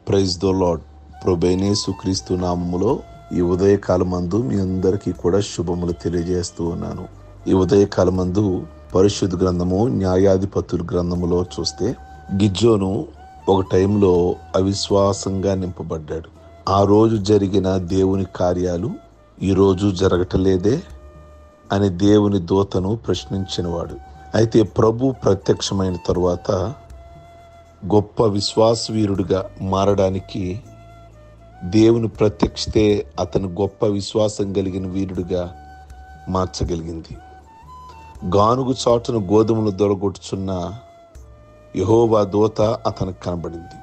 Praise the lord. ప్రభువైన యేసుక్రీస్తు నామములో ఈ ఉదయకాలమందు మీ అందరికీ కూడా శుభములు తెలియజేస్తూ ఉన్నాను. ఈ ఉదయకాలమందు పరిశుద్ధ గ్రంథము న్యాయాధిపతుల గ్రంథములో చూస్తే గిద్యోను ఒక టైంలో అవిశ్వాసంగా నింపబడ్డాడు. ఆ రోజు జరిగిన దేవుని కార్యాలు ఈ రోజు జరగటలేదే అని దేవుని దూతను ప్రశ్నించినవాడు. అయితే ప్రభు ప్రత్యక్షమైన తరువాత గొప్ప విశ్వాసవీరుడిగా మారడానికి దేవుని ప్రత్యక్షతే అతను గొప్ప విశ్వాసం కలిగిన వీరుడిగా మార్చగలిగింది. గానుగు చాటును గోధుమలు దొరగొట్టుచున్న యెహోవా దూత అతనికి కనబడింది.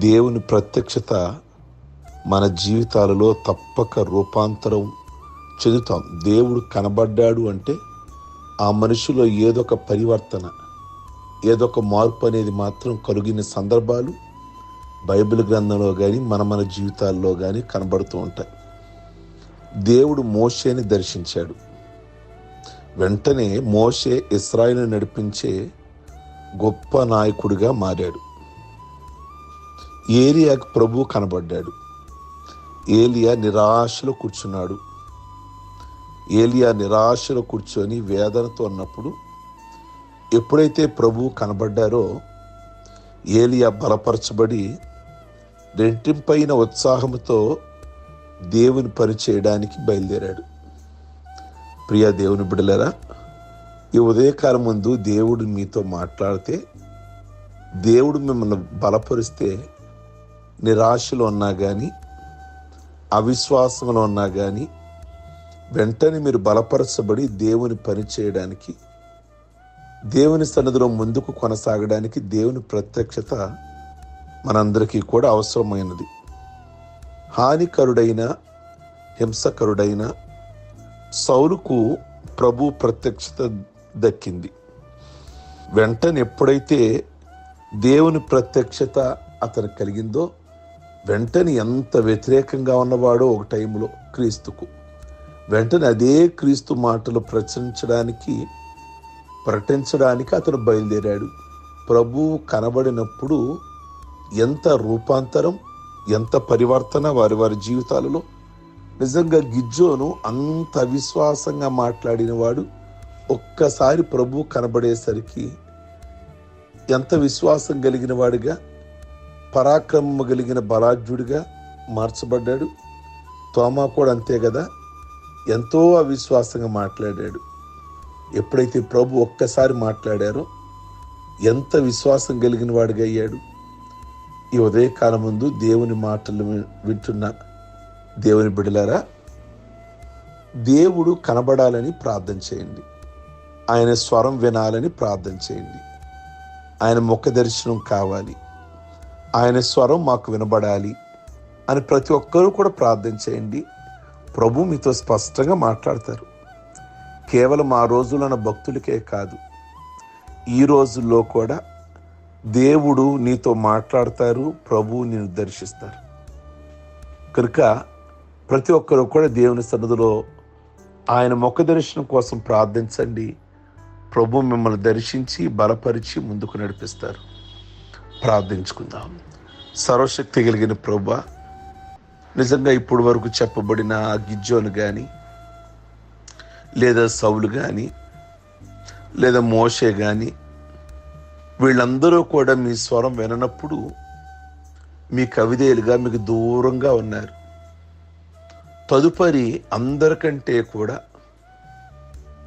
దేవుని ప్రత్యక్షత మన జీవితాలలో తప్పక రూపాంతరం చెందుతాం. దేవుడు కనబడ్డాడు అంటే ఆ మనిషిలో ఏదొక పరివర్తన, ఏదొక మార్పు అనేది మాత్రం కలిగిన సందర్భాలు బైబిల్ గ్రంథంలో కానీ మన జీవితాల్లో కానీ కనబడుతూ ఉంటాయి. దేవుడు మోషేని దర్శించాడు. వెంటనే మోషే ఇశ్రాయేలును నడిపించే గొప్ప నాయకుడిగా మారాడు. ఏలియాకు ప్రభు కనబడ్డాడు. ఏలియా నిరాశలో కూర్చున్నాడు. ఏలియా నిరాశలో కూర్చొని వేదనతో ఉన్నప్పుడు ఎప్పుడైతే ప్రభు కనబడ్డారో ఏలియా బలపరచబడి రెంటింపైన ఉత్సాహంతో దేవుని పని చేయడానికి బయలుదేరాడు. ప్రియ దేవుని బిడ్డలారా, ఈ ఉదయకాలం ముందు దేవుడు మీతో మాట్లాడితే, దేవుడు మిమ్మల్ని బలపరిస్తే, నిరాశలో ఉన్నా కానీ అవిశ్వాసంలో ఉన్నా కానీ వెంటనే మీరు బలపరచబడి దేవుని పని చేయడానికి, దేవుని సన్నిధిలో ముందుకు కొనసాగడానికి దేవుని ప్రత్యక్షత మనందరికీ కూడా అవసరమైనది. హానికరుడైన హింసకరుడైన సౌలుకు ప్రభు ప్రత్యక్షత దక్కింది. వెంటనే ఎప్పుడైతే దేవుని ప్రత్యక్షత అతను కలిగిందో వెంటనే ఎంత వ్యతిరేకంగా ఉన్నవాడో ఒక టైంలో క్రీస్తుకు, వెంటనే అదే క్రీస్తు మాటలు ప్రకటించడానికి అతను బయలుదేరాడు. ప్రభువు కనబడినప్పుడు ఎంత రూపాంతరం, ఎంత పరివర్తన వారి జీవితాలలో. నిజంగా గిద్యోను అంత అవిశ్వాసంగా మాట్లాడిన వాడు ఒక్కసారి ప్రభు కనబడేసరికి ఎంత విశ్వాసం కలిగిన వాడిగా, పరాక్రమము కలిగిన బలాఢ్యుడిగా మార్చబడ్డాడు. తోమా కూడా అంతే కదా, ఎంతో అవిశ్వాసంగా మాట్లాడాడు. ఎప్పుడైతే ప్రభు ఒక్కసారి మాట్లాడారో ఎంత విశ్వాసం కలిగిన వాడిగా అయ్యాడు. ఈ ఉదయకాలం ముందు దేవుని మాటలు వింటున్న దేవుని బిడ్డలారా, దేవుడు కనబడాలని ప్రార్థన చేయండి. ఆయన స్వరం వినాలని ప్రార్థన చేయండి. ఆయన ముఖ దర్శనం కావాలి, ఆయన స్వరం మాకు వినబడాలి అని ప్రతి ఒక్కరూ కూడా ప్రార్థన చేయండి. ప్రభు మీతో స్పష్టంగా మాట్లాడతారు. కేవలం ఆ రోజులున్న భక్తులకే కాదు, ఈ రోజుల్లో కూడా దేవుడు నీతో మాట్లాడతారు, ప్రభువు నిన్ను దర్శిస్తారు. కనుక ప్రతి ఒక్కరు కూడా దేవుని సన్నిధిలో ఆయన ముఖ దర్శనం కోసం ప్రార్థించండి. ప్రభు మిమ్మల్ని దర్శించి బలపరిచి ముందుకు నడిపిస్తారు. ప్రార్థించుకుందాం. సర్వశక్తి కలిగిన ప్రభువా, నిజంగా ఇప్పుడు వరకు చెప్పబడిన గిద్యోను కానీ, లేదా సౌలు కానీ, లేదా మోషే కానీ, వీళ్ళందరూ కూడా మీ స్వరం విననప్పుడు మీకు అవిధేయులుగా, మీకు దూరంగా ఉన్నారు. తదుపరి అందరికంటే కూడా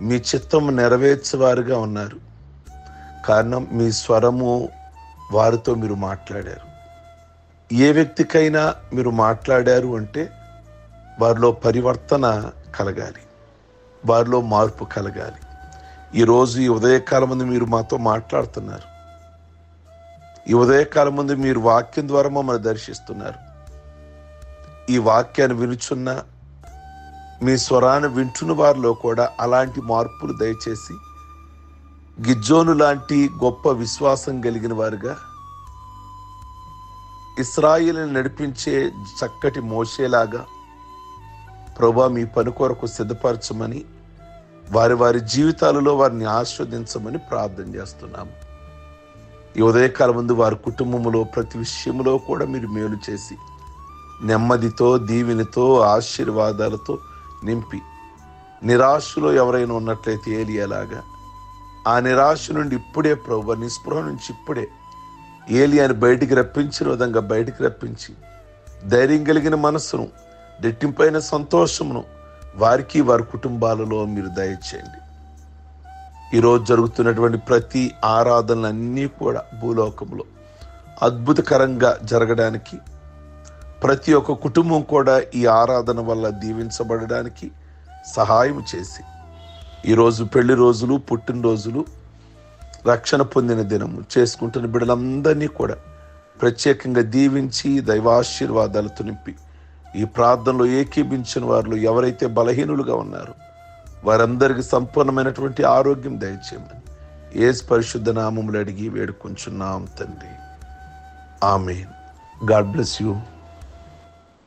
మీ చిత్తము నెరవేర్చేవారుగా ఉన్నారు. కారణం మీ స్వరము వారితో మీరు మాట్లాడారు. ఏ వ్యక్తికైనా మీరు మాట్లాడారు అంటే వారిలో పరివర్తన కలగాలి, వారిలో మార్పు కలగాలి. ఈరోజు ఈ ఉదయకాలం ముందు మీరు మాతో మాట్లాడుతున్నారు. ఈ ఉదయకాలం ముందు మీరు వాక్యం ద్వారా మమ్మల్ని దర్శిస్తున్నారు. ఈ వాక్యాన్ని వినుచున్న, మీ స్వరాన్ని వింటున్న వారిలో కూడా అలాంటి మార్పులు దయచేసి గిద్యోను లాంటి గొప్ప విశ్వాసం కలిగిన వారుగా, ఇశ్రాయేలును నడిపించే చక్కటి మోషేలాగా ప్రభువా మీ పని కొరకు సిద్ధపరచమని, వారి జీవితాలలో వారిని ఆస్వాదించమని ప్రార్థన చేస్తున్నాము. ఈ ఉదయకాలం ముందు వారి కుటుంబంలో ప్రతి విషయంలో కూడా మీరు మేలు చేసి నెమ్మదితో, దీవెనతో, ఆశీర్వాదాలతో నింపి, నిరాశలో ఎవరైనా ఉన్నట్లయితే ఏలియాలాగా ఆ నిరాశ నుండి ఇప్పుడే ప్రభువా, నిస్పృహ నుంచి ఇప్పుడే ఏలియాని బయటికి రప్పించిన విధంగా బయటికి రప్పించి ధైర్యం కలిగిన మనస్సును, రెట్టింపైన సంతోషమును వారికి, వారి కుటుంబాలలో మీరు దయచేయండి. ఈరోజు జరుగుతున్నటువంటి ప్రతి ఆరాధనలన్నీ కూడా భూలోకంలో అద్భుతకరంగా జరగడానికి, ప్రతి ఒక్క కుటుంబం కూడా ఈ ఆరాధన వల్ల దీవించబడడానికి సహాయం చేసి, ఈరోజు పెళ్లి రోజులు, పుట్టినరోజులు, రక్షణ పొందిన దినము చేసుకుంటున్న బిడ్డలందరినీ కూడా ప్రత్యేకంగా దీవించి దైవాశీర్వాదాలతో నింపి, ఈ ప్రార్థనలో ఏకీభించిన వారిలో ఎవరైతే బలహీనులుగా ఉన్నారో వారందరికీ సంపూర్ణమైనటువంటి ఆరోగ్యం దయచేయమని యేసు పరిశుద్ధ నామములో అడిగి వేడుకొంచున్నాం తండ్రి. ఆమేన్. God bless you.